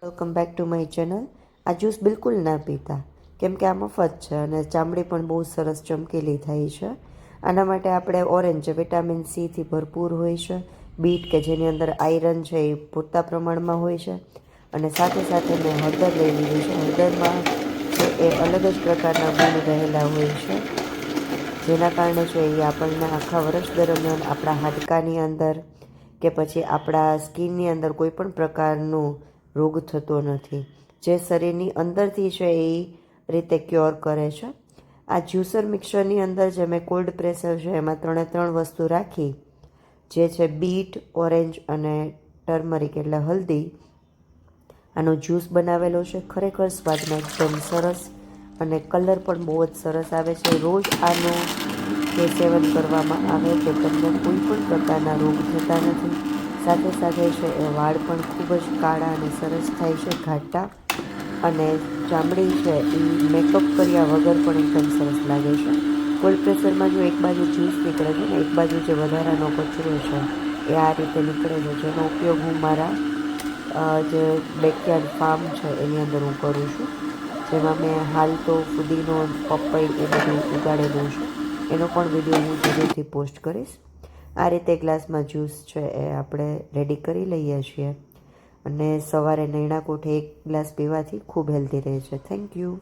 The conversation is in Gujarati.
Welcome back to my channel. આ જ્યુસ બિલકુલ ના પીતા, કેમ કે આ મફત છે અને ચામડી પણ બહુ સરસ ચમકીલી થાય છે. આના માટે આપણે ઓરેન્જ જે વિટામિન સીથી ભરપૂર હોય છે, બીટ કે જેની અંદર આયરન છે એ પૂરતા પ્રમાણમાં હોય છે, અને સાથે સાથે મેં હળદર લઈ લીધી છે. હળદરમાં છે એ અલગ જ પ્રકારના ગુણ રહેલા હોય છે, જેના કારણે છે એ આપણને આખા વર્ષ દરમિયાન આપણા હાડકાની અંદર કે પછી આપણા સ્કિનની અંદર કોઈ પણ પ્રકારનું રોગ થતો નથી, જે શરીરની અંદરથી છે એ રીતે ક્યોર કરે છે. આ જ્યુસર મિક્સરની અંદર જે મેં કોલ્ડ પ્રેશર છે એમાં 3 વસ્તુ રાખી, જે છે બીટ, ઓરેન્જ અને ટર્મરિક એટલે હલ્દી. આનો જ્યુસ બનાવેલો છે. ખરેખર સ્વાદમાં એકદમ સરસ અને કલર પણ બહુ જ સરસ આવે છે. રોજ આનું જો સેવન કરવામાં આવે તો તમને કોઈ પણ પ્રકારના રોગ થતા નથી. સાથે સાથે છે એ વાળ પણ ખૂબ જ કાળા અને સરસ થાય છે, ઘાટા, અને ચામડી છે એ મેકઅપ કર્યા વગર પણ એકદમ સરસ લાગે છે. કોલ્ડ પ્રેશરમાં જો એક બાજુ જ્યુસ નીકળે છે ને એક બાજુ જે વધારાનો કચરો છે એ આ રીતે નીકળે છે, જેનો ઉપયોગ હું મારા જે બેકયાર્ડ ફાર્મ છે એની અંદર હું કરું છું, જેમાં મેં હાલ તો ફુદીનો, પપઈ એ બધું ઉગાડેલું છે. એનો પણ વિડીયો હું જરૂરથી પોસ્ટ કરીશ. આ રીતે ગ્લાસમાં જ્યુસ છે એ આપણે રેડી કરી લઈએ છીએ, અને સવારે નૈણા કોઠે 1 ગ્લાસ પીવાથી ખૂબ હેલ્ધી રહે છે. Thank you.